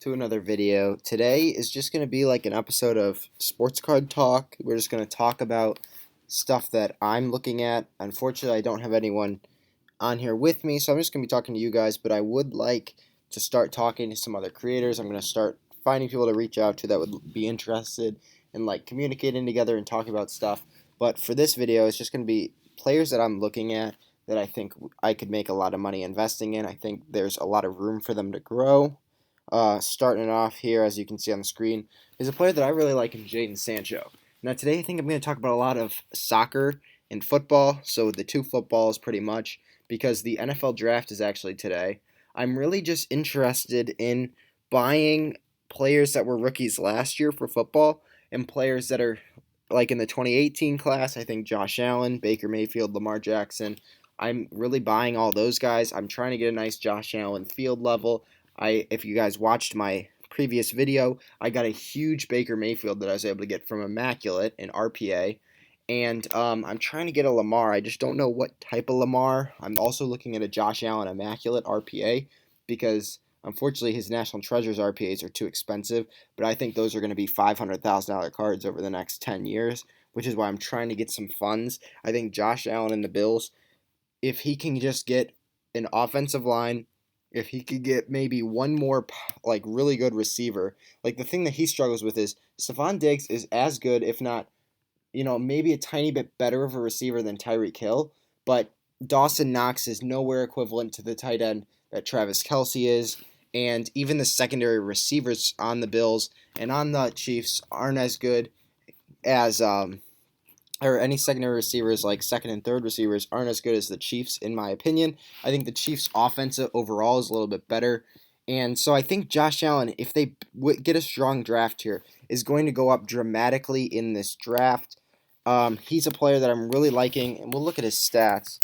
to another video. Today is just going to be like an episode of Sports Card Talk. We're just going to talk about stuff that I'm looking at. Unfortunately, I don't have anyone on here with me, so I'm just going to be talking to you guys, but I would like to start talking to some other creators. I'm going to start finding people to reach out to that would be interested in like communicating together and talking about stuff. But for this video, it's just going to be players that I'm looking at that I think I could make a lot of money investing in. I think there's a lot of room for them to grow. Starting off here, as you can see on the screen, is a player that I really like in Jadon Sancho. Now today I think I'm going to talk about a lot of soccer and football, so the two footballs pretty much, because the NFL draft is actually today. I'm really just interested in buying players that were rookies last year for football and players that are like in the 2018 class. I think Josh Allen, Baker Mayfield, Lamar Jackson. I'm really buying all those guys. I'm trying to get a nice Josh Allen field level. If you guys watched my previous video, I got a huge Baker Mayfield that I was able to get from Immaculate in RPA. And I'm trying to get a Lamar. I just don't know what type of Lamar. I'm also looking at a Josh Allen Immaculate RPA because unfortunately his National Treasures RPAs are too expensive. But I think those are going to be $500,000 cards over the next 10 years, which is why I'm trying to get some funds. I think Josh Allen and the Bills, if he can just get an offensive line, if he could get maybe one more like really good receiver, like the thing that he struggles with is Stephon Diggs is as good, if not, maybe a tiny bit better of a receiver than Tyreek Hill, but Dawson Knox is nowhere equivalent to the tight end that Travis Kelce is, and even the secondary receivers on the Bills and on the Chiefs aren't as good as or any secondary receivers like second and third receivers aren't as good as the Chiefs, in my opinion. I think the Chiefs' offense overall is a little bit better. And so I think Josh Allen, if they get a strong draft here, is going to go up dramatically in this draft. He's a player that I'm really liking, and we'll look at his stats.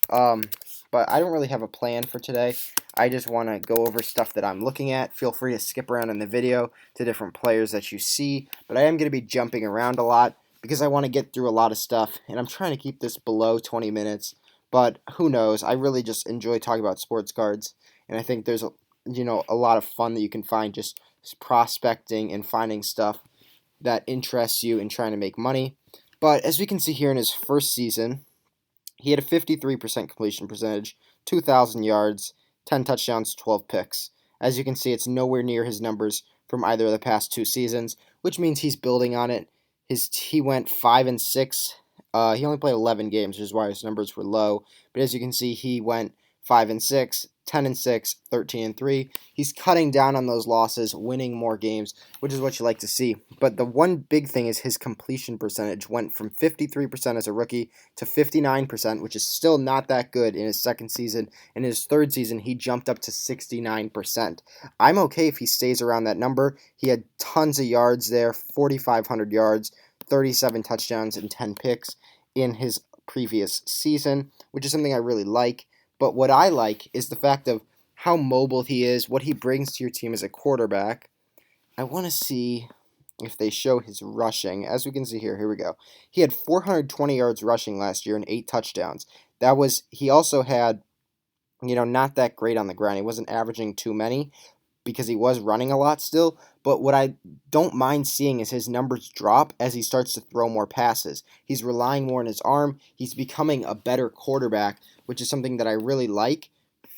But I don't really have a plan for today. I just want to go over stuff that I'm looking at. Feel free to skip around in the video to different players that you see. But I am going to be jumping around a lot because I want to get through a lot of stuff, and I'm trying to keep this below 20 minutes, but who knows? I really just enjoy talking about sports cards, and I think there's a lot of fun that you can find just prospecting and finding stuff that interests you and trying to make money. But as we can see here in his first season, he had a 53% completion percentage, 2,000 yards, 10 touchdowns, 12 picks. As you can see, it's nowhere near his numbers from either of the past two seasons, which means he's building on it. He went 5-6. He only played 11 games, which is why his numbers were low. But as you can see, he went 5-6, 10-6, 13-3. He's cutting down on those losses, winning more games, which is what you like to see. But the one big thing is his completion percentage went from 53% as a rookie to 59%, which is still not that good in his second season. In his third season, he jumped up to 69%. I'm okay if he stays around that number. He had tons of yards there, 4,500 yards, 37 touchdowns, and 10 picks in his previous season, which is something I really like. But what I like is the fact of how mobile he is, what he brings to your team as a quarterback. I want to see if they show his rushing. As we can see here we go. He had 420 yards rushing last year and 8 touchdowns. He also had, not that great on the ground. He wasn't averaging too many because he was running a lot still. But what I don't mind seeing is his numbers drop as he starts to throw more passes. He's relying more on his arm. He's becoming a better quarterback, which is something that I really like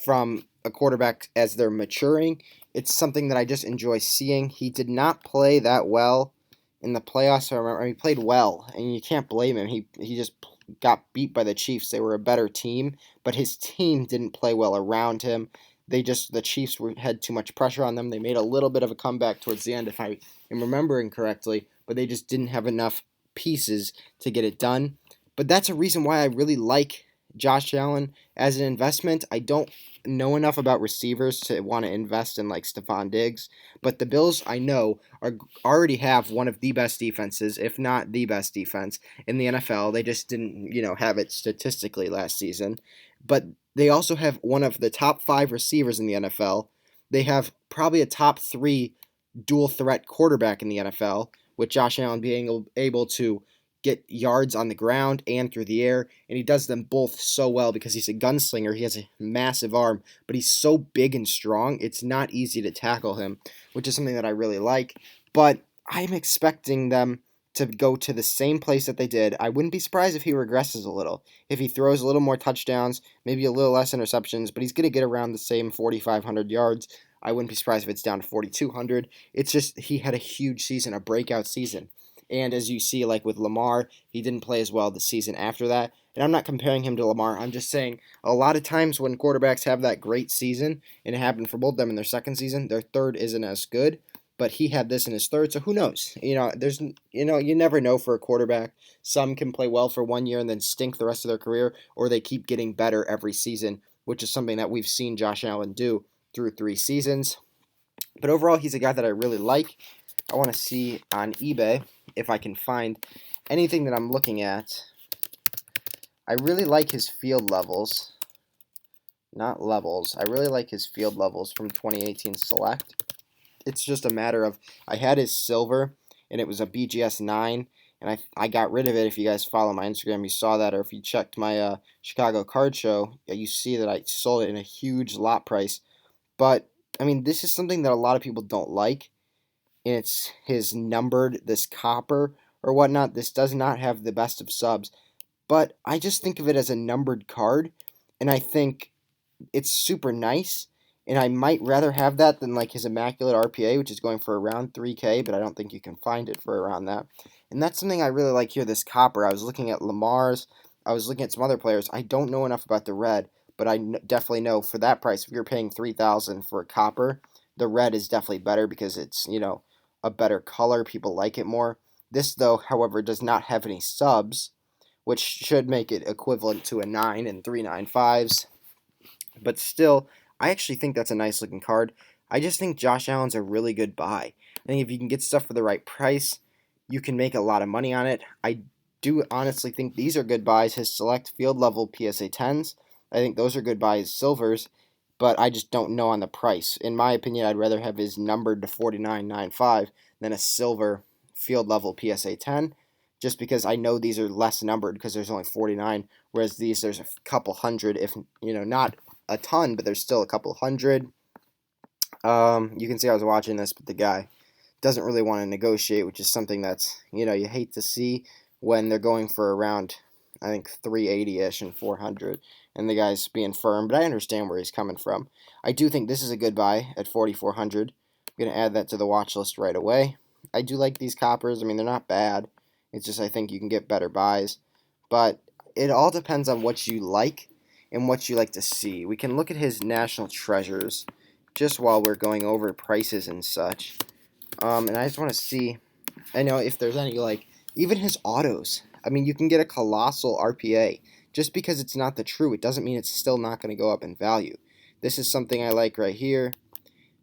from a quarterback as they're maturing. It's something that I just enjoy seeing. He did not play that well in the playoffs. I remember he played well, and you can't blame him. He just got beat by the Chiefs. They were a better team, but his team didn't play well around him. The Chiefs had too much pressure on them. They made a little bit of a comeback towards the end, if I am remembering correctly, but they just didn't have enough pieces to get it done. But that's a reason why I really like Josh Allen as an investment. I don't know enough about receivers to want to invest in like Stephon Diggs, but the Bills I know already have one of the best defenses, if not the best defense in the NFL. They just didn't, have it statistically last season. But they also have one of the top 5 receivers in the NFL. They have probably a top 3 dual threat quarterback in the NFL, with Josh Allen being able to get yards on the ground and through the air, and he does them both so well because he's a gunslinger. He has a massive arm, but he's so big and strong, it's not easy to tackle him, which is something that I really like. But I'm expecting them to go to the same place that they did. I wouldn't be surprised if he regresses a little. If he throws a little more touchdowns, maybe a little less interceptions, but he's going to get around the same 4,500 yards. I wouldn't be surprised if it's down to 4,200. It's just he had a huge season, a breakout season. And as you see, like with Lamar, he didn't play as well the season after that. And I'm not comparing him to Lamar. I'm just saying a lot of times when quarterbacks have that great season, and it happened for both of them in their second season, their third isn't as good. But he had this in his third, so who knows? You never know for a quarterback. Some can play well for 1 year and then stink the rest of their career, or they keep getting better every season, which is something that we've seen Josh Allen do through 3 seasons. But overall, he's a guy that I really like. I want to see on eBay if I can find anything that I'm looking at. I really like his field levels. Not levels. I really like his field levels from 2018 Select. It's just a matter of, I had his silver, and it was a BGS 9, and I got rid of it. If you guys follow my Instagram, you saw that, or if you checked my Chicago card show, you see that I sold it in a huge lot price. But, I mean, this is something that a lot of people don't like, and it's his numbered, this copper or whatnot. This does not have the best of subs, but I just think of it as a numbered card, and I think it's super nice. And I might rather have that than like his Immaculate RPA, which is going for around 3K, but I don't think you can find it for around that. And that's something I really like here, this copper. I was looking at Lamar's. I was looking at some other players. I don't know enough about the red, but I definitely know for that price, if you're paying $3,000 for a copper, the red is definitely better because it's, a better color. People like it more. This, though, however, does not have any subs, which should make it equivalent to a 9 and 395s. But still, I actually think that's a nice looking card. I just think Josh Allen's a really good buy. I think if you can get stuff for the right price, you can make a lot of money on it. I do honestly think these are good buys. His select field level PSA 10s, I think those are good buys, silvers, but I just don't know on the price. In my opinion, I'd rather have his numbered to 49.95 than a silver field level PSA 10, just because I know these are less numbered because there's only 49, whereas these there's a couple hundred, if not a ton, but there's still a couple hundred. You can see I was watching this, but the guy doesn't really want to negotiate, which is something that's, you hate to see when they're going for around, I think, 380-ish and 400, and the guy's being firm, but I understand where he's coming from. I do think this is a good buy at 4,400. I'm going to add that to the watch list right away. I do like these coppers. I mean, they're not bad. It's just I think you can get better buys, but it all depends on what you like and what you like to see. We can look at his national treasures just while we're going over prices and such. And I just want to see, I know if there's any, even his autos. I mean, you can get a colossal RPA. Just because it's not the true, it doesn't mean it's still not going to go up in value. This is something I like right here.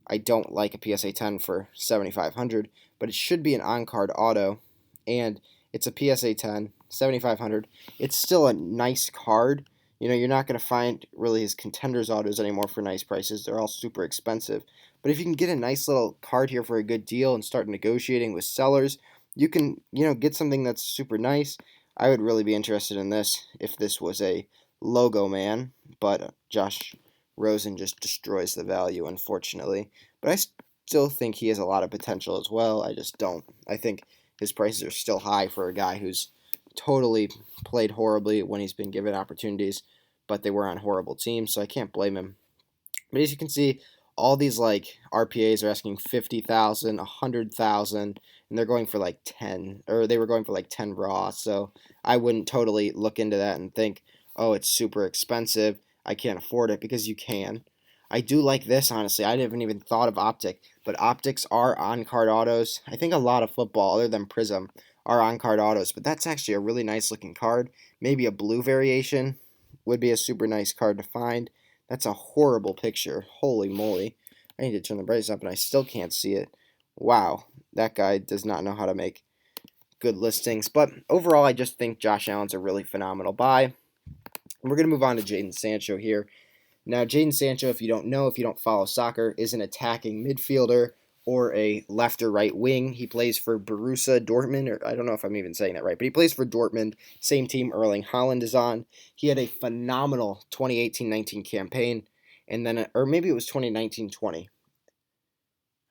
I don't like a PSA 10 for 7,500, but it should be an on-card auto, and it's a PSA 10, 7,500. It's still a nice card. You're not going to find really his contenders autos anymore for nice prices. They're all super expensive. But if you can get a nice little card here for a good deal and start negotiating with sellers, you can, get something that's super nice. I would really be interested in this if this was a logo man, but Josh Rosen just destroys the value, unfortunately. But I still think he has a lot of potential as well. I just don't. I think his prices are still high for a guy who's totally played horribly when he's been given opportunities, but they were on horrible teams, so I can't blame him. But as you can see, all these RPAs are asking 50,000, 100,000, and they're going for 10, or they were going for 10 raw. So I wouldn't totally look into that and think, oh, it's super expensive, I can't afford it, because you can. I do like this, honestly. I haven't even thought of Optic, but Optics are on-card autos. I think a lot of football, other than Prism, are on-card autos, but that's actually a really nice looking card. Maybe a blue variation would be a super nice card to find. That's a horrible picture. Holy moly. I need to turn the brightness up and I still can't see it. Wow, that guy does not know how to make good listings. But overall, I just think Josh Allen's a really phenomenal buy. And we're going to move on to Jadon Sancho here. Now, Jadon Sancho, if you don't know, if you don't follow soccer, is an attacking midfielder or a left or right wing. He plays for Borussia Dortmund, or I don't know if I'm even saying that right, but he plays for Dortmund, same team Erling Haaland is on. He had a phenomenal 2018-19 campaign, and then, or maybe it was 2019-20.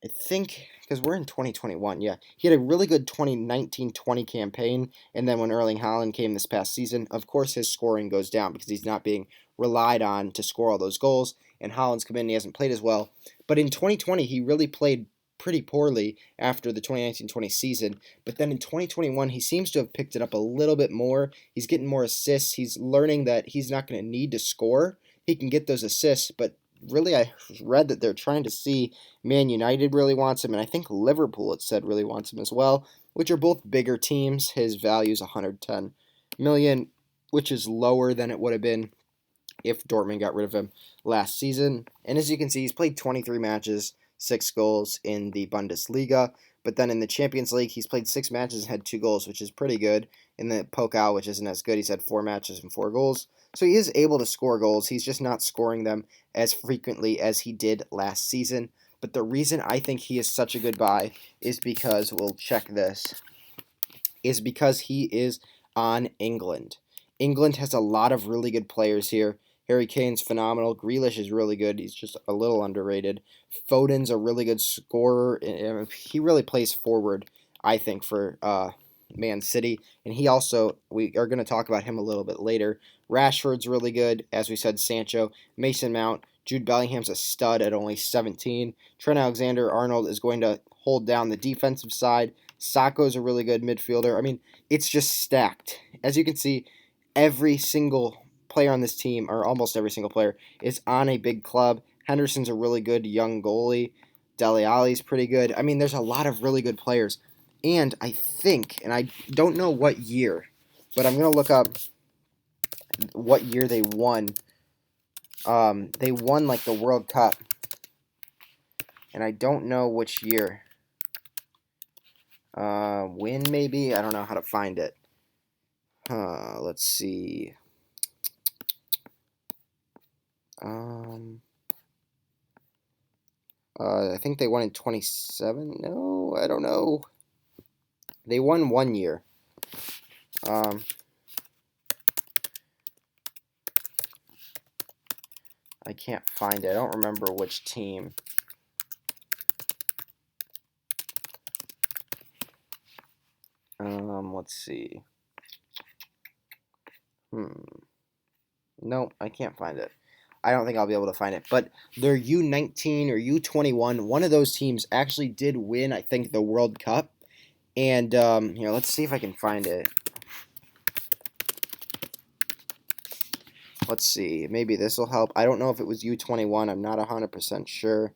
I think, because we're in 2021, yeah. He had a really good 2019-20 campaign, and then when Erling Haaland came this past season, of course his scoring goes down because he's not being relied on to score all those goals, and Haaland's come in and he hasn't played as well. But in 2020, he really played pretty poorly after the 2019-20 season, but then in 2021, he seems to have picked it up a little bit more. He's getting more assists. He's learning that he's not going to need to score. He can get those assists, but really I read that they're trying to see Man United really wants him, and I think Liverpool, it said, really wants him as well, which are both bigger teams. His value is 110 million, which is lower than it would have been if Dortmund got rid of him last season. And as you can see, he's played 23 matches, 6 goals in the Bundesliga. But then in the Champions League, he's played 6 matches and had 2 goals, which is pretty good. In the Pokal, which isn't as good, he's had 4 matches and 4 goals. So he is able to score goals. He's just not scoring them as frequently as he did last season. But the reason I think he is such a good buy is because, we'll check this, is because he is on England. England has a lot of really good players here. Harry Kane's phenomenal. Grealish is really good. He's just a little underrated. Foden's a really good scorer. He really plays forward, I think, for Man City. And he also, we are going to talk about him a little bit later. Rashford's really good. As we said, Sancho, Mason Mount, Jude Bellingham's a stud at only 17. Trent Alexander-Arnold is going to hold down the defensive side. Sakho's a really good midfielder. I mean, it's just stacked. As you can see, every single player on this team, or almost every single player, is on a big club. Henderson's a really good young goalie. Dele Alli's pretty good. I mean, there's a lot of really good players. And I think, and I don't know what year, but I'm going to look up what year they won. They won, like, the World Cup. And I don't know which year. Win, maybe? I don't know how to find it. Let's see. I think they won in 27. No, I don't know. They won one year. I can't find it. I don't remember which team. Let's see. No, I can't find it. I don't think I'll be able to find it. But their U19 or U21, one of those teams actually did win, I think, the World Cup. And, here, let's see if I can find it. Let's see. Maybe this will help. I don't know if it was U21. I'm not 100% sure.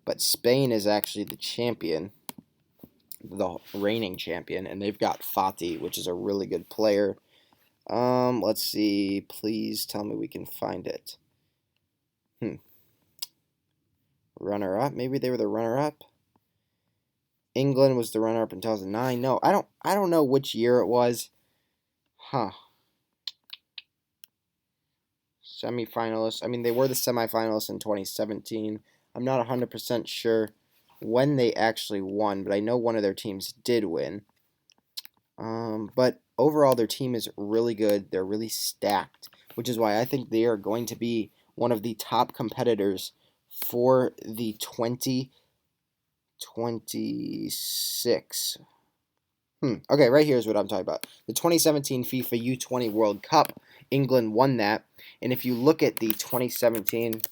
But Spain is actually the champion, the reigning champion. And they've got Fati, which is a really good player. Let's see. Please tell me we can find it. Runner-up. Maybe they were the runner-up. England was the runner-up in 2009. No, I don't know which year it was. Semifinalists. I mean, they were the semifinalists in 2017. I'm not 100% sure when they actually won, but I know one of their teams did win. But overall, their team is really good. They're really stacked, which is why I think they are going to be one of the top competitors for the 2026. Okay, right here is what I'm talking about. The 2017 FIFA U20 World Cup, England won that. And if you look at the 2017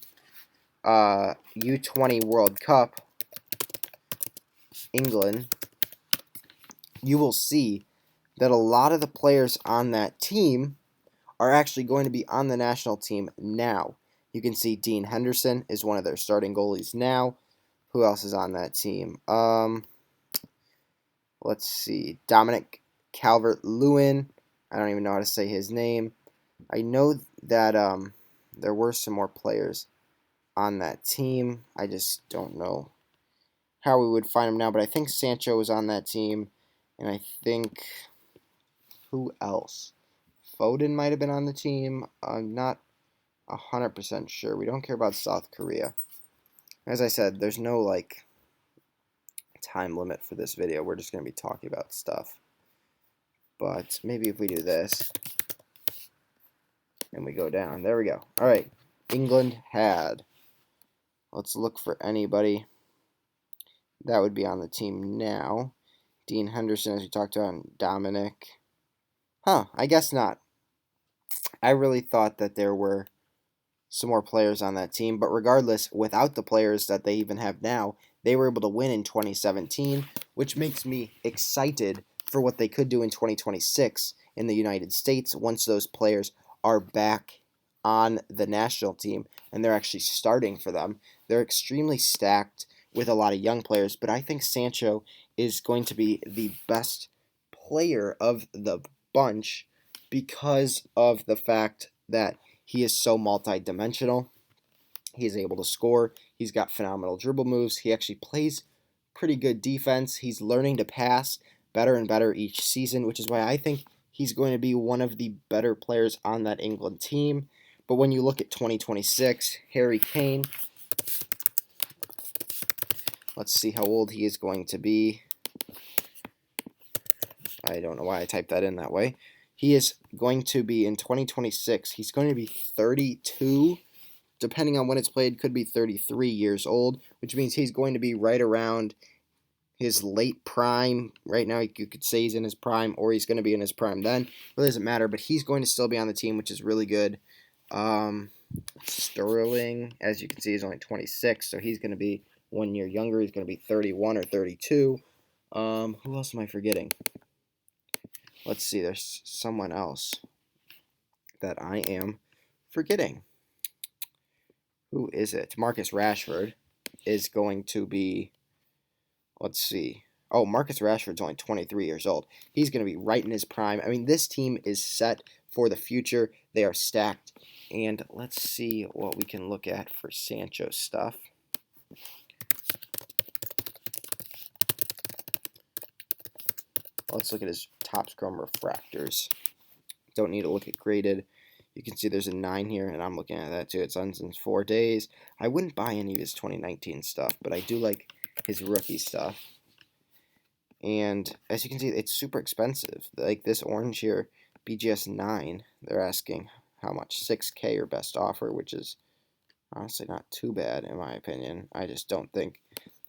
U20 World Cup, England, you will see that a lot of the players on that team are actually going to be on the national team now. You can see Dean Henderson is one of their starting goalies now. Who else is on that team? Let's see. Dominic Calvert-Lewin. I don't even know how to say his name. I know that there were some more players on that team. I just don't know how we would find them now. But I think Sancho was on that team. And I think... who else? Foden might have been on the team. I'm not 100% sure. We don't care about South Korea. As I said, there's no, like, time limit for this video. We're just going to be talking about stuff. But maybe if we do this, and we go down. There we go. All right. England had. Let's look for anybody that would be on the team now. Dean Henderson, as we talked about, and Dominic. I guess not. I really thought that there were some more players on that team, but regardless, without the players that they even have now, they were able to win in 2017, which makes me excited for what they could do in 2026 in the United States once those players are back on the national team and they're actually starting for them. They're extremely stacked with a lot of young players, but I think Sancho is going to be the best player of the bunch because of the fact that he is so multi-dimensional. He is able to score. He's got phenomenal dribble moves. He actually plays pretty good defense. He's learning to pass better and better each season, which is why I think he's going to be one of the better players on that England team. But when you look at 2026, Harry Kane, let's see how old he is going to be. I don't know why I typed that in that way. He is going to be, in 2026, he's going to be 32, depending on when it's played, could be 33 years old, which means he's going to be right around his late prime. Right now, you could say he's in his prime, or he's going to be in his prime then. It really doesn't matter, but he's going to still be on the team, which is really good. Sterling, as you can see, is only 26, so he's going to be 1 year younger. He's going to be 31 or 32. Who else am I forgetting? Let's see, there's someone else that I am forgetting. Who is it? Marcus Rashford is going to be, let's see. Oh, Marcus Rashford's only 23 years old. He's going to be right in his prime. I mean, this team is set for the future. They are stacked. And let's see what we can look at for Sancho stuff. Let's look at his Topps Chrome refractors. Don't need to look at graded. You can see there's a 9 here, and I'm looking at that too. It's on since 4 days. I wouldn't buy any of his 2019 stuff, but I do like his rookie stuff. And as you can see, it's super expensive. Like this orange here, BGS 9, they're asking how much? 6K or best offer, which is honestly not too bad in my opinion. I just don't think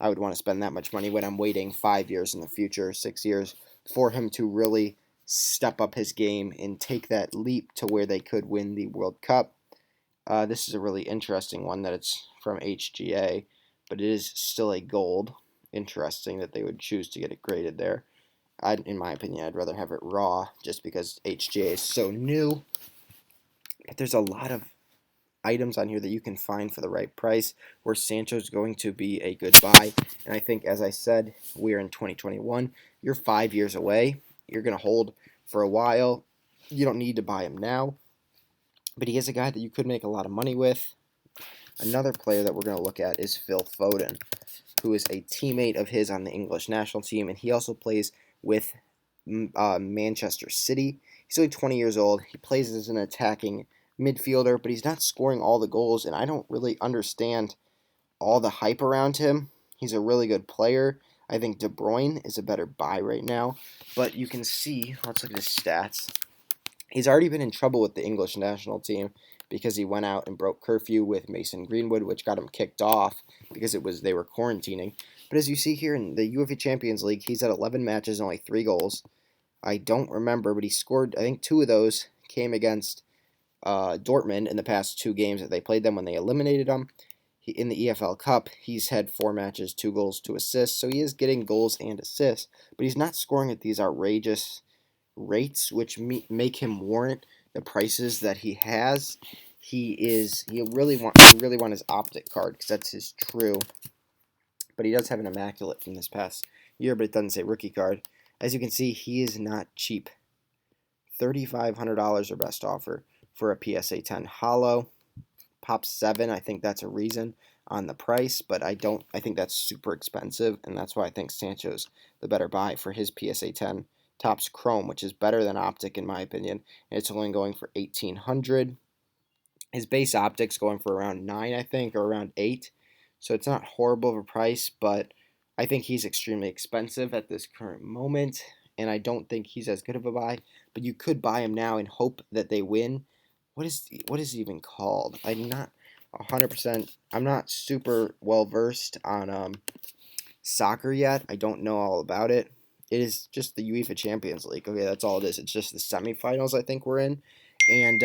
I would want to spend that much money when I'm waiting 5 years in the future, 6 years, for him to really step up his game and take that leap to where they could win the World Cup. This is a really interesting one that it's from HGA, but it is still a gold. Interesting that they would choose to get it graded there. In my opinion, I'd rather have it raw just because HGA is so new. But there's a lot of items on here that you can find for the right price where Sancho's going to be a good buy. And I think, as I said, we're in 2021. You're 5 years away. You're going to hold for a while. You don't need to buy him now. But he is a guy that you could make a lot of money with. Another player that we're going to look at is Phil Foden, who is a teammate of his on the English national team, and he also plays with Manchester City. He's only 20 years old. He plays as an attacking midfielder, but he's not scoring all the goals, and I don't really understand all the hype around him. He's a really good player. I think De Bruyne is a better buy right now, but you can see, let's look at his stats. He's already been in trouble with the English national team because he went out and broke curfew with Mason Greenwood, which got him kicked off because they were quarantining. But as you see here in the UEFA Champions League, he's at 11 matches, only 3 goals. I don't remember, but he scored, I think 2 of those came against Dortmund in the past 2 games that they played them when they eliminated them. In the EFL Cup, he's had 4 matches, 2 goals, 2 assists, so he is getting goals and assists, but he's not scoring at these outrageous rates, which make him warrant the prices that he has. You really want his optic card because that's his true. But he does have an immaculate from this past year, but it doesn't say rookie card. As you can see, he is not cheap. $3,500 or best offer for a PSA 10 Hollow. Pop 7, I think that's a reason on the price, but I think that's super expensive, and that's why I think Sancho's the better buy for his PSA 10 Topps Chrome, which is better than Optic in my opinion, and it's only going for $1,800. His base Optic's going for around 9, I think, or around 8, so it's not horrible of a price, but I think he's extremely expensive at this current moment, and I don't think he's as good of a buy. But you could buy him now and hope that they win. What is he even called? I'm not 100%. I'm not super well versed on soccer yet. I don't know all about it. It is just the UEFA Champions League. Okay, that's all it is. It's just the semifinals I think we're in, and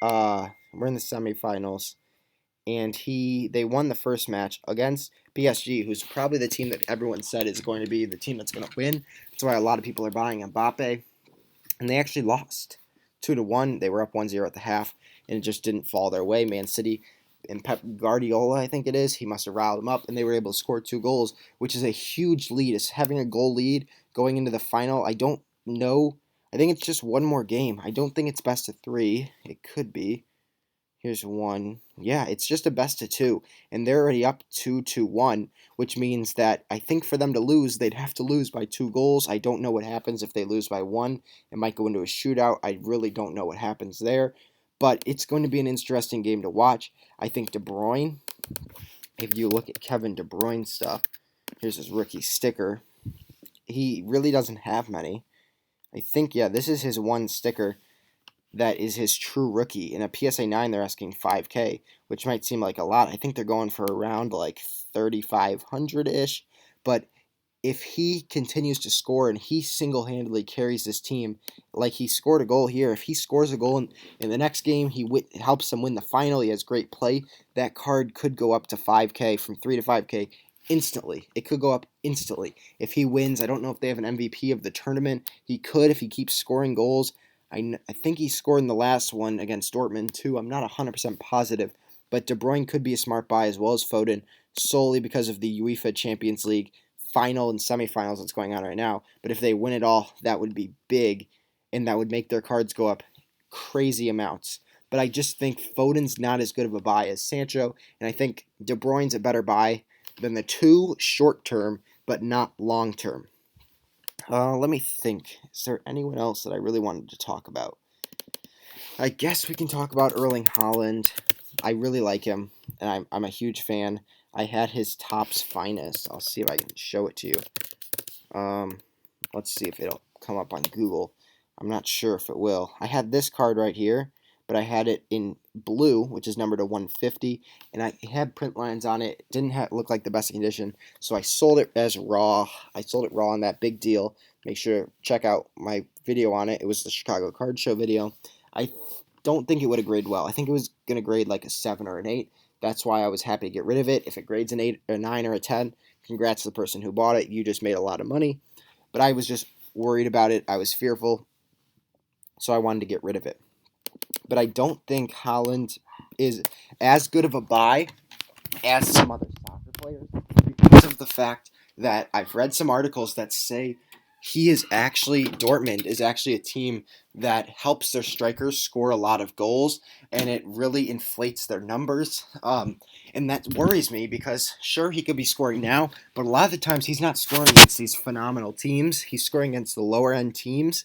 we're in the semifinals, and they won the first match against PSG, who's probably the team that everyone said is going to be the team that's going to win. That's why a lot of people are buying Mbappe, and they actually lost 2-1. They were up 1-0 at the half, and it just didn't fall their way. Man City and Pep Guardiola, I think it is, he must have riled them up, and they were able to score 2 goals, which is a huge lead. It's having a goal lead going into the final. I don't know. I think it's just one more game. I don't think it's best of 3. It could be. Here's one. Yeah, it's just a best of 2, and they're already up 2-1, which means that I think for them to lose, they'd have to lose by 2 goals. I don't know what happens if they lose by 1. It might go into a shootout. I really don't know what happens there, but it's going to be an interesting game to watch. I think De Bruyne, if you look at Kevin De Bruyne stuff, here's his rookie sticker. He really doesn't have many. I think, yeah, this is his one sticker that is his true rookie. In a PSA 9, they're asking 5K, which might seem like a lot. I think they're going for around like 3,500-ish. But if he continues to score and he single-handedly carries this team, like he scored a goal here, if he scores a goal in the next game, helps them win the final, he has great play, that card could go up to 5K, from 3 to 5K instantly. It could go up instantly. If he wins, I don't know if they have an MVP of the tournament. He could if he keeps scoring goals. I think he scored in the last one against Dortmund too. I'm not 100% positive, but De Bruyne could be a smart buy as well as Foden, solely because of the UEFA Champions League final and semifinals that's going on right now. But if they win it all, that would be big, and that would make their cards go up crazy amounts. But I just think Foden's not as good of a buy as Sancho, and I think De Bruyne's a better buy than the two short term, but not long term. Let me think. Is there anyone else that I really wanted to talk about? I guess we can talk about Erling Haaland. I really like him, and I'm a huge fan. I had his Topps Finest. I'll see if I can show it to you. Let's see if it'll come up on Google. I'm not sure if it will. I had this card right here, but I had it in blue, which is numbered to 150, and I had print lines on it. It didn't look like the best condition, so I sold it as raw. I sold it raw on that big deal. Make sure to check out my video on it. It was the Chicago Card Show video. I don't think it would have graded well. I think it was going to grade like a 7 or an 8. That's why I was happy to get rid of it. If it grades an 8 or a 9 or a 10, congrats to the person who bought it. You just made a lot of money. But I was just worried about it. I was fearful, so I wanted to get rid of it. But I don't think Haaland is as good of a buy as some other soccer players, because of the fact that I've read some articles that say Dortmund is actually a team that helps their strikers score a lot of goals, and it really inflates their numbers. And that worries me because sure, he could be scoring now, but a lot of the times he's not scoring against these phenomenal teams. He's scoring against the lower end teams.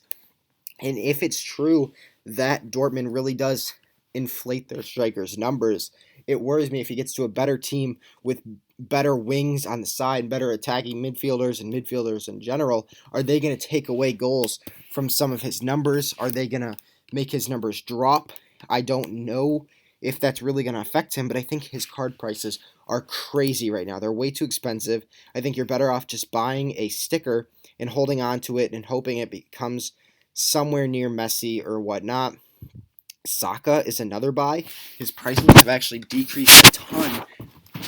And if it's true that Dortmund really does inflate their strikers' numbers, it worries me if he gets to a better team with better wings on the side, better attacking midfielders and midfielders in general. Are they going to take away goals from some of his numbers? Are they going to make his numbers drop? I don't know if that's really going to affect him, but I think his card prices are crazy right now. They're way too expensive. I think you're better off just buying a sticker and holding on to it and hoping it becomes somewhere near Messi or whatnot. Saka is another buy. His prices have actually decreased a ton,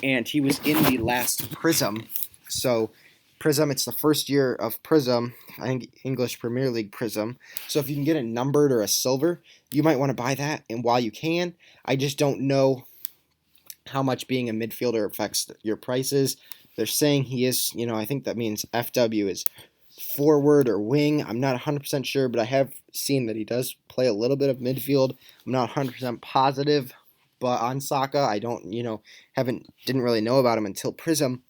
and he was in the last Prism. So Prism, it's the first year of Prism, I think English Premier League Prism. So if you can get a numbered or a silver, you might want to buy that. And while you can, I just don't know how much being a midfielder affects your prices. They're saying he is, I think that means FW is forward or wing. I'm not 100% sure, but I have seen that he does play a little bit of midfield. I'm not 100% positive, but on Saka, I don't, didn't really know about him until Prism.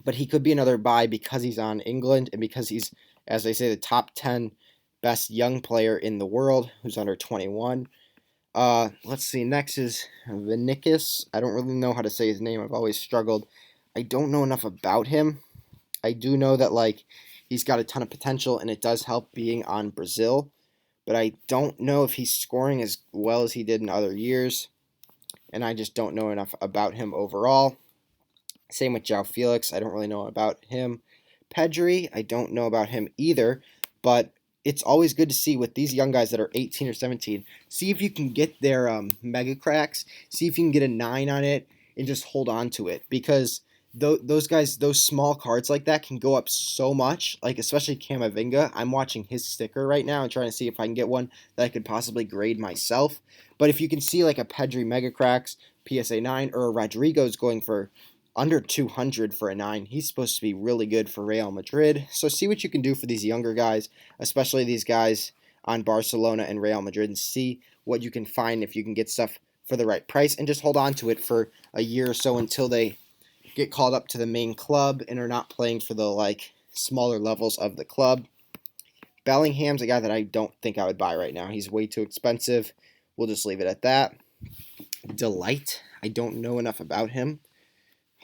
But he could be another buy because he's on England and because he's, as they say, the top 10 best young player in the world who's under 21. Let's see. Next is Vinicius. I don't really know how to say his name. I've always struggled. I don't know enough about him. I do know that he's got a ton of potential and it does help being on Brazil, but I don't know if he's scoring as well as he did in other years, and I just don't know enough about him overall. Same with João Felix. I don't really know about him. Pedri, I don't know about him either, but it's always good to see with these young guys that are 18 or 17, see if you can get their mega cracks, see if you can get a 9 on it, and just hold on to it. Because those guys, those small cards like that can go up so much, like especially Camavinga. I'm watching his sticker right now and trying to see if I can get one that I could possibly grade myself. But if you can see like a Pedri mega cracks, PSA 9, or a Rodrigo's going for under 200 for a 9. He's supposed to be really good for Real Madrid. So see what you can do for these younger guys, especially these guys on Barcelona and Real Madrid, and see what you can find if you can get stuff for the right price, and just hold on to it for a year or so until they get called up to the main club and are not playing for the smaller levels of the club. Bellingham's a guy that I don't think I would buy right now. He's way too expensive. We'll just leave it at that. Delight, I don't know enough about him.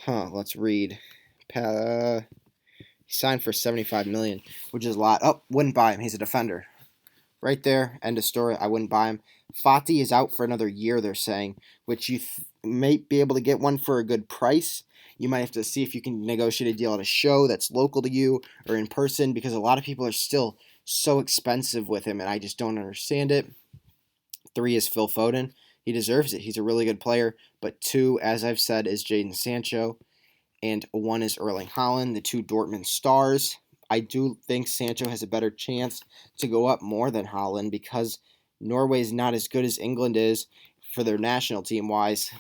Let's read. He signed for $75 million, which is a lot. Oh, wouldn't buy him. He's a defender. Right there, end of story. I wouldn't buy him. Fati is out for another year, they're saying, which you might be able to get one for a good price. You might have to see if you can negotiate a deal at a show that's local to you or in person, because a lot of people are still so expensive with him, and I just don't understand it. 3 is Phil Foden. He deserves it. He's a really good player. But 2, as I've said, is Jadon Sancho. And 1 is Erling Haaland, the 2 Dortmund stars. I do think Sancho has a better chance to go up more than Haaland because Norway's not as good as England is for their national team-wise.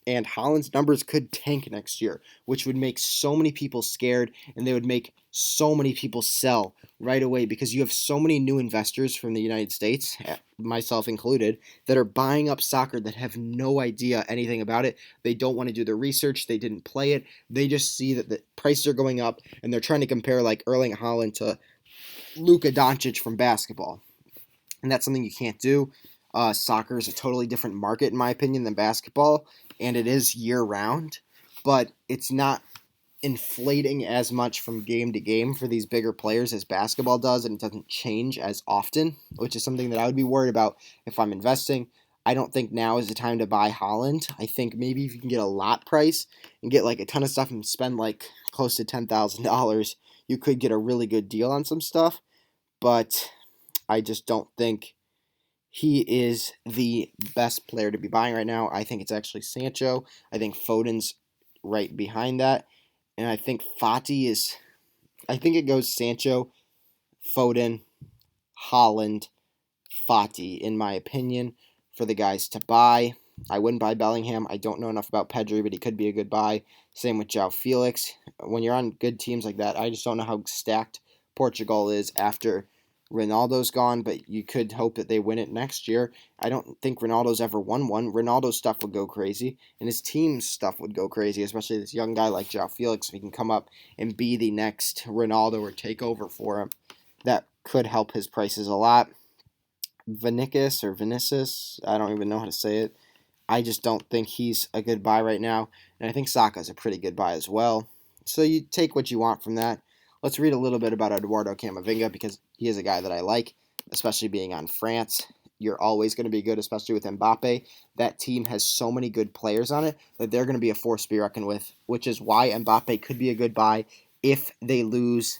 And Haaland's numbers could tank next year, which would make so many people scared, and they would make so many people sell right away because you have so many new investors from the United States, myself included, that are buying up soccer that have no idea anything about it. They don't want to do the research. They didn't play it. They just see that the prices are going up, and they're trying to compare like Erling Haaland to Luka Doncic from basketball. And that's something you can't do. Soccer is a totally different market, in my opinion, than basketball, and it is year-round, but it's not inflating as much from game to game for these bigger players as basketball does, and it doesn't change as often, which is something that I would be worried about if I'm investing. I don't think now is the time to buy Haaland. I think maybe if you can get a lot price and get like a ton of stuff and spend like close to $10,000, you could get a really good deal on some stuff, but I just don't think he is the best player to be buying right now. I think it's actually Sancho. I think Foden's right behind that. And I think Fati is, I think it goes Sancho, Foden, Haaland, Fati, in my opinion, for the guys to buy. I wouldn't buy Bellingham. I don't know enough about Pedri, but he could be a good buy. Same with João Felix. When you're on good teams like that, I just don't know how stacked Portugal is after Ronaldo's gone, but you could hope that they win it next year. I don't think Ronaldo's ever won one. Ronaldo's stuff would go crazy, and his team's stuff would go crazy, especially this young guy like João Felix. If he can come up and be the next Ronaldo or take over for him, that could help his prices a lot. Vinicius, I don't even know how to say it. I just don't think he's a good buy right now, and I think Saka's a pretty good buy as well. So you take what you want from that. Let's read a little bit about Eduardo Camavinga because he is a guy that I like, especially being on France. You're always going to be good, especially with Mbappe. That team has so many good players on it that they're going to be a force to be reckoned with, which is why Mbappe could be a good buy if they lose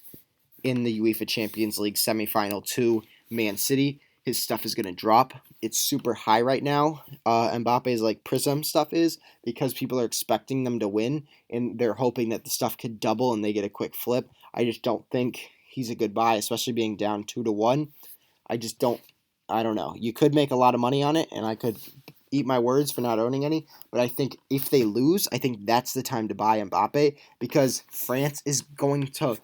in the UEFA Champions League semifinal to Man City. His stuff is going to drop. It's super high right now. Mbappe's Prism stuff is because people are expecting them to win and they're hoping that the stuff could double and they get a quick flip. I just don't think he's a good buy, especially being down 2-1. I don't know. You could make a lot of money on it, and I could eat my words for not owning any, but I think if they lose, I think that's the time to buy Mbappe because France is going to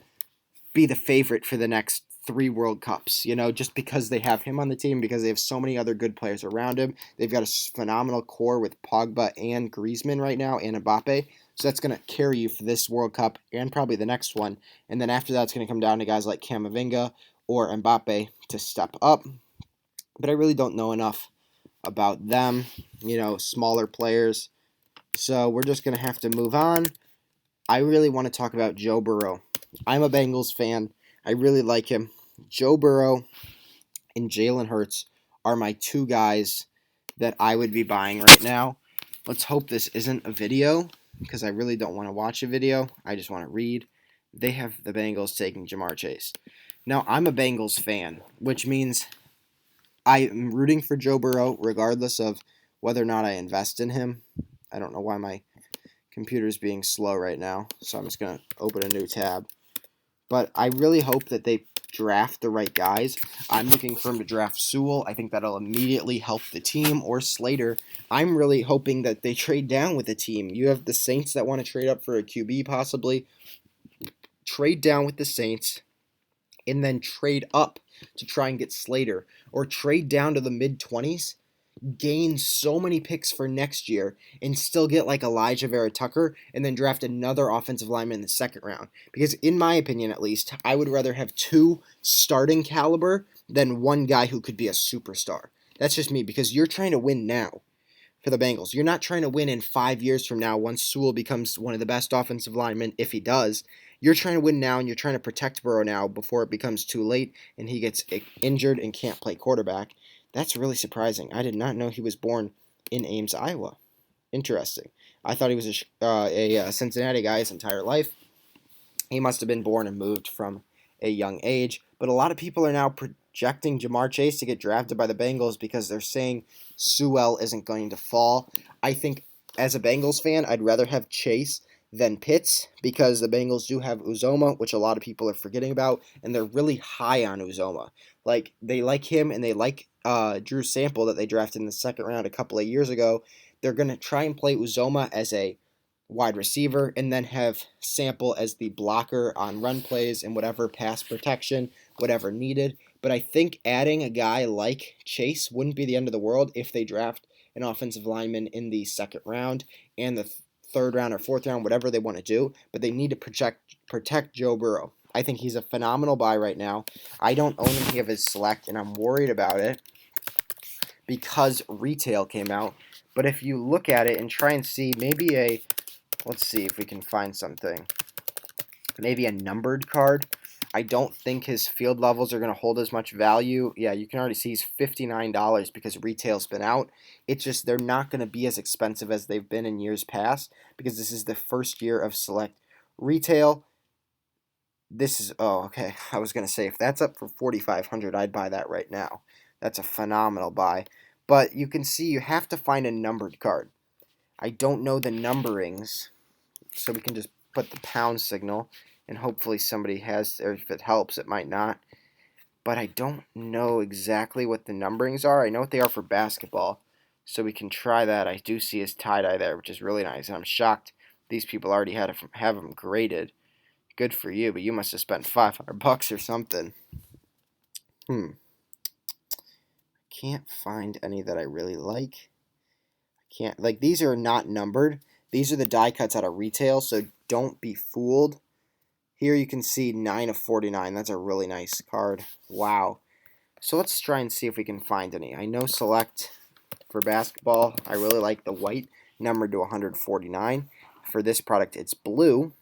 be the favorite for the next 3 World Cups, just because they have him on the team, because they have so many other good players around him. They've got a phenomenal core with Pogba and Griezmann right now and Mbappe. So that's going to carry you for this World Cup and probably the next one. And then after that, it's going to come down to guys like Camavinga or Mbappe to step up. But I really don't know enough about them, smaller players. So we're just going to have to move on. I really want to talk about Joe Burrow. I'm a Bengals fan. I really like him. Joe Burrow and Jalen Hurts are my two guys that I would be buying right now. Let's hope this isn't a video because I really don't want to watch a video. I just want to read. They have the Bengals taking Jamar Chase. Now, I'm a Bengals fan, which means I am rooting for Joe Burrow regardless of whether or not I invest in him. I don't know why my computer's being slow right now, so I'm just going to open a new tab. But I really hope that they draft the right guys. I'm looking for him to draft Sewell. I think that'll immediately help the team, or Slater. I'm really hoping that they trade down with the team. You have the Saints that want to trade up for a QB possibly. Trade down with the Saints and then trade up to try and get Slater, or trade down to the mid-20s, gain so many picks for next year, and still get like Elijah Vera Tucker, and then draft another offensive lineman in the second round. Because in my opinion, at least, I would rather have two starting caliber than one guy who could be a superstar. That's just me, because you're trying to win now for the Bengals. You're not trying to win in 5 years from now once Sewell becomes one of the best offensive linemen, if he does. You're trying to win now, and you're trying to protect Burrow now before it becomes too late and he gets injured and can't play quarterback. That's really surprising. I did not know he was born in Ames, Iowa. Interesting. I thought he was a Cincinnati guy his entire life. He must have been born and moved from a young age. But a lot of people are now projecting Jamar Chase to get drafted by the Bengals because they're saying Sewell isn't going to fall. I think as a Bengals fan, I'd rather have Chase than Pitts because the Bengals do have Uzoma, which a lot of people are forgetting about, and they're really high on Uzoma. Like, they like him and they like Drew Sample that they drafted in the second round a couple of years ago. They're going to try and play Uzoma as a wide receiver and then have Sample as the blocker on run plays and whatever pass protection, whatever needed. But I think adding a guy like Chase wouldn't be the end of the world if they draft an offensive lineman in the second round and the third round or fourth round, whatever they want to do. But they need to protect Joe Burrow. I think he's a phenomenal buy right now. I don't own any of his select, and I'm worried about it because retail came out. But if you look at it and try and see maybe let's see if we can find something. Maybe a numbered card. I don't think his field levels are going to hold as much value. Yeah, you can already see he's $59 because retail's been out. It's just they're not going to be as expensive as they've been in years past because this is the first year of select retail. This is, oh, okay. I was going to say if that's up for $4,500, I'd buy that right now. That's a phenomenal buy. But you can see you have to find a numbered card. I don't know the numberings, so we can just put the pound signal, and hopefully somebody has, or if it helps, it might not. But I don't know exactly what the numberings are. I know what they are for basketball, so we can try that. I do see his tie-dye there, which is really nice, and I'm shocked these people already have them graded. Good for you, but you must have spent $500 or something. Can't find any that I really like. Can't, like, these are not numbered. These are the die cuts out of retail, so don't be fooled. Here you can see 9 of 49. That's a really nice card. Wow. So let's try and see if we can find any. I know select for basketball. I really like the white, numbered to 149. For this product, it's blue.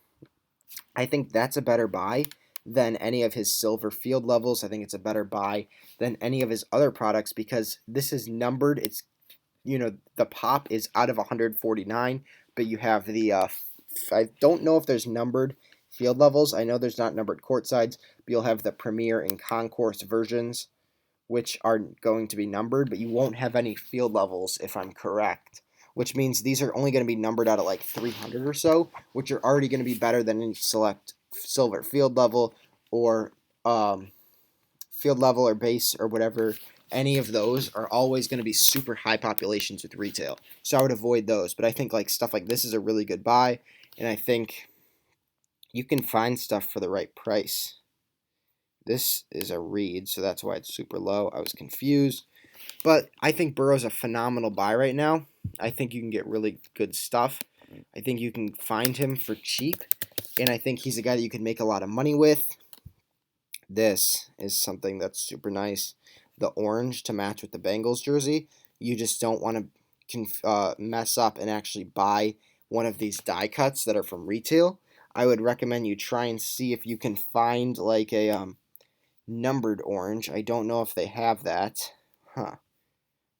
I think that's a better buy than any of his silver field levels. I think it's a better buy than any of his other products because this is numbered. It's, the pop is out of 149, but you have the, I don't know if there's numbered field levels. I know there's not numbered court sides, but you'll have the Premier and Concourse versions, which are going to be numbered, but you won't have any field levels if I'm correct, which means these are only going to be numbered out at like 300 or so, which are already going to be better than any select silver field level or base or whatever. Any of those are always going to be super high populations with retail, so I would avoid those. But I think like stuff like this is a really good buy, and I think you can find stuff for the right price. This is a read, so that's why it's super low. I was confused. But I think Burrow's a phenomenal buy right now. I think you can get really good stuff. I think you can find him for cheap, and I think he's a guy that you can make a lot of money with. This is something that's super nice. The orange to match with the Bengals jersey. You just don't want to mess up and actually buy one of these die cuts that are from retail. I would recommend you try and see if you can find like a numbered orange. I don't know if they have that. Huh.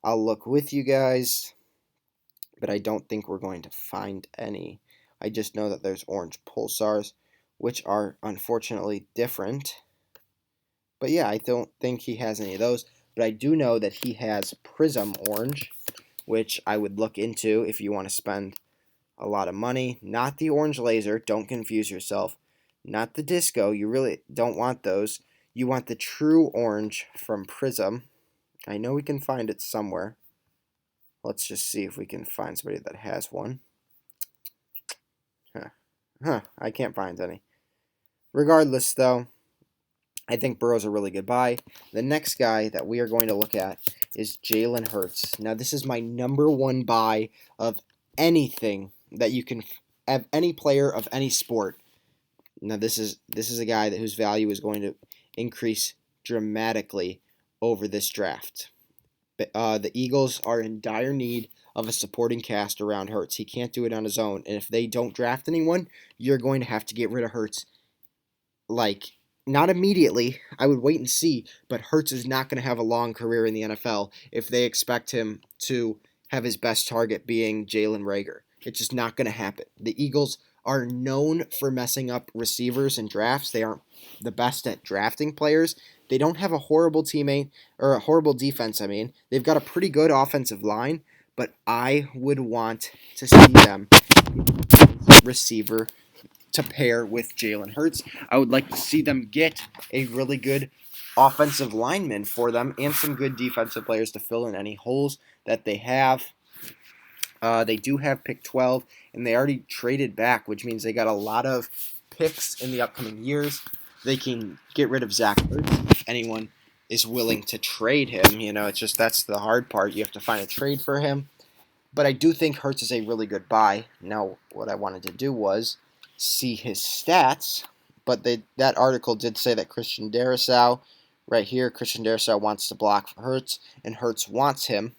I'll look with you guys, but I don't think we're going to find any. I just know that there's orange pulsars, which are unfortunately different. But yeah, I don't think he has any of those. But I do know that he has Prism Orange, which I would look into if you want to spend a lot of money. Not the orange laser, don't confuse yourself. Not the disco, you really don't want those. You want the true orange from Prism. I know we can find it somewhere. Let's just see if we can find somebody that has one. I can't find any. Regardless, though, I think Burrow's a really good buy. The next guy that we are going to look at is Jalen Hurts. Now, this is my number one buy of anything that you can have, any player of any sport. Now, this is a guy whose value is going to increase dramatically over this draft. The Eagles are in dire need of a supporting cast around Hurts. He can't do it on his own, and if they don't draft anyone, you're going to have to get rid of Hurts. Like, not immediately. I would wait and see, but Hurts is not going to have a long career in the NFL if they expect him to have his best target being Jalen Reagor. It's just not going to happen. The Eagles are known for messing up receivers in drafts. They aren't the best at drafting players. They don't have a horrible teammate, or a horrible defense, I mean. They've got a pretty good offensive line, but I would want to see them receiver to pair with Jalen Hurts. I would like to see them get a really good offensive lineman for them and some good defensive players to fill in any holes that they have. They do have pick 12, and they already traded back, which means they got a lot of picks in the upcoming years. They can get rid of Zach Ertz if anyone is willing to trade him. You know, it's just that's the hard part. You have to find a trade for him. But I do think Hurts is a really good buy. Now, what I wanted to do was see his stats, but that article did say that Christian Darrisaw, right here, Christian Darrisaw wants to block for Hurts, and Hurts wants him.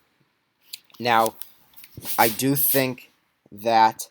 Now, I do think that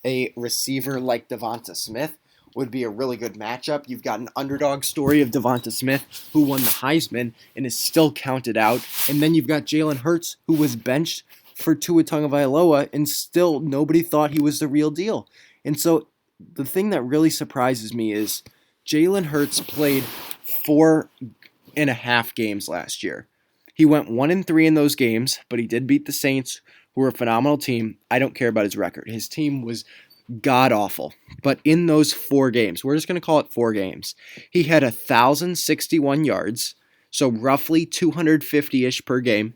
a receiver like Devonta Smith would be a really good matchup. You've got an underdog story of Devonta Smith, who won the Heisman and is still counted out. And then you've got Jalen Hurts, who was benched for Tua Tagovailoa, and still nobody thought he was the real deal. And so the thing that really surprises me is Jalen Hurts played 4.5 games last year. He went 1-3 in those games, but he did beat the Saints, who were a phenomenal team. I don't care about his record. His team was god-awful. But in those 4 games, we're just going to call it 4 games, he had 1,061 yards, so roughly 250-ish per game,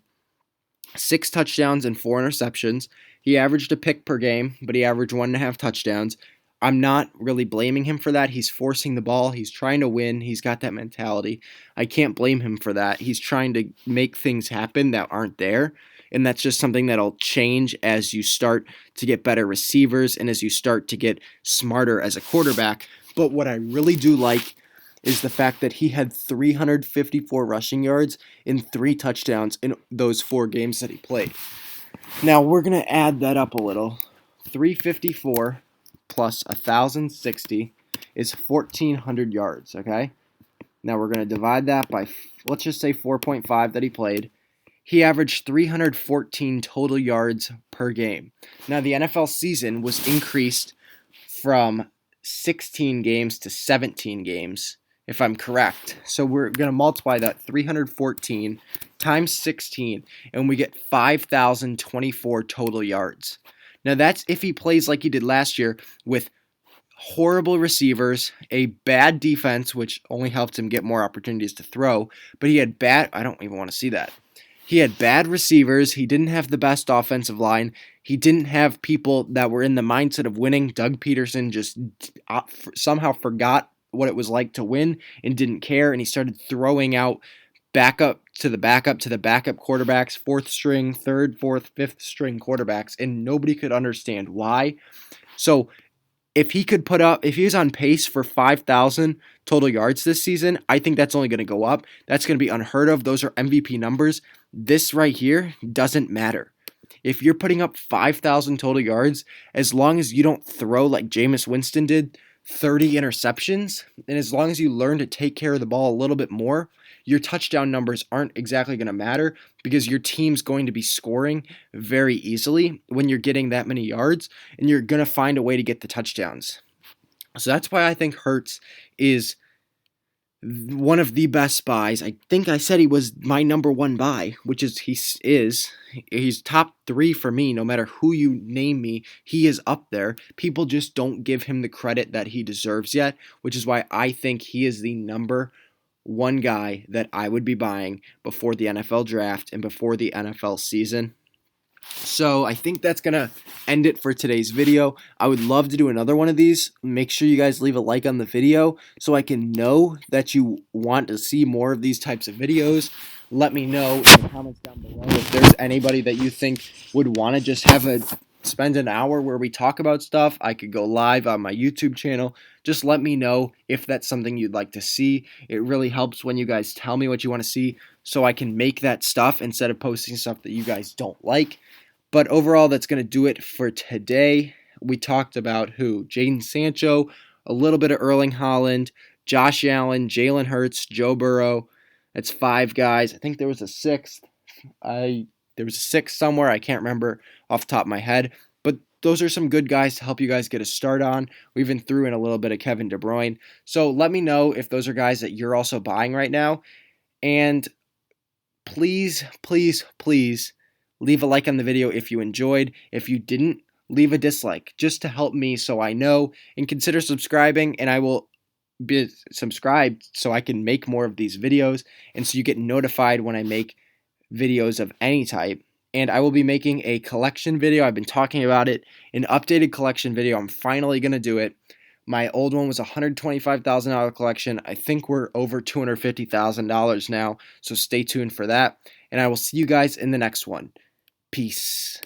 6 touchdowns and 4 interceptions. He averaged a pick per game, but he averaged 1.5 touchdowns. I'm not really blaming him for that. He's forcing the ball. He's trying to win. He's got that mentality. I can't blame him for that. He's trying to make things happen that aren't there. And that's just something that'll change as you start to get better receivers and as you start to get smarter as a quarterback. But what I really do like is the fact that he had 354 rushing yards and 3 touchdowns in those 4 games that he played. Now, we're going to add that up a little. 354 plus 1,060 is 1,400 yards, okay? Now, we're going to divide that by, let's just say 4.5 that he played. He averaged 314 total yards per game. Now, the NFL season was increased from 16 games to 17 games, if I'm correct. So we're going to multiply that 314 times 16, and we get 5,024 total yards. Now, that's if he plays like he did last year with horrible receivers, a bad defense, which only helped him get more opportunities to throw, but he had I don't even want to see that. He had bad receivers. He didn't have the best offensive line. He didn't have people that were in the mindset of winning. Doug Peterson just somehow forgot what it was like to win and didn't care, and he started throwing out backup to the backup quarterbacks, 4th string, 3rd, 4th, 5th string quarterbacks, and nobody could understand why. So if he was on pace for 5,000 total yards this season, I think that's only going to go up. That's going to be unheard of. Those are MVP numbers. This right here doesn't matter. If you're putting up 5,000 total yards, as long as you don't throw like Jameis Winston did, 30 interceptions. And as long as you learn to take care of the ball a little bit more, your touchdown numbers aren't exactly going to matter because your team's going to be scoring very easily when you're getting that many yards, and you're going to find a way to get the touchdowns. So that's why I think Hurts is one of the best buys. I think I said he was my number one buy, which is he's top 3 for me. No matter who you name me, he is up there. People just don't give him the credit that he deserves yet, which is why I think he is the number one guy that I would be buying before the NFL draft and before the NFL season. So I think that's going to end it for today's video. I would love to do another one of these. Make sure you guys leave a like on the video so I can know that you want to see more of these types of videos. Let me know in the comments down below if there's anybody that you think would want to just spend an hour where we talk about stuff. I could go live on my YouTube channel. Just let me know if that's something you'd like to see. It really helps when you guys tell me what you want to see so I can make that stuff instead of posting stuff that you guys don't like. But overall, that's going to do it for today. We talked about Jadon Sancho, a little bit of Erling Haaland, Josh Allen, Jalen Hurts, Joe Burrow. That's 5 guys. I think there was a 6th. There was a 6th somewhere. I can't remember off the top of my head. But those are some good guys to help you guys get a start on. We even threw in a little bit of Kevin De Bruyne. So let me know if those are guys that you're also buying right now. And please, please, please leave a like on the video if you enjoyed. If you didn't, leave a dislike just to help me so I know. And consider subscribing, and I will be subscribed so I can make more of these videos and so you get notified when I make videos of any type. And I will be making a collection video. I've been talking about it, an updated collection video. I'm finally going to do it. My old one was a $125,000 collection. I think we're over $250,000 now, so stay tuned for that. And I will see you guys in the next one. Peace.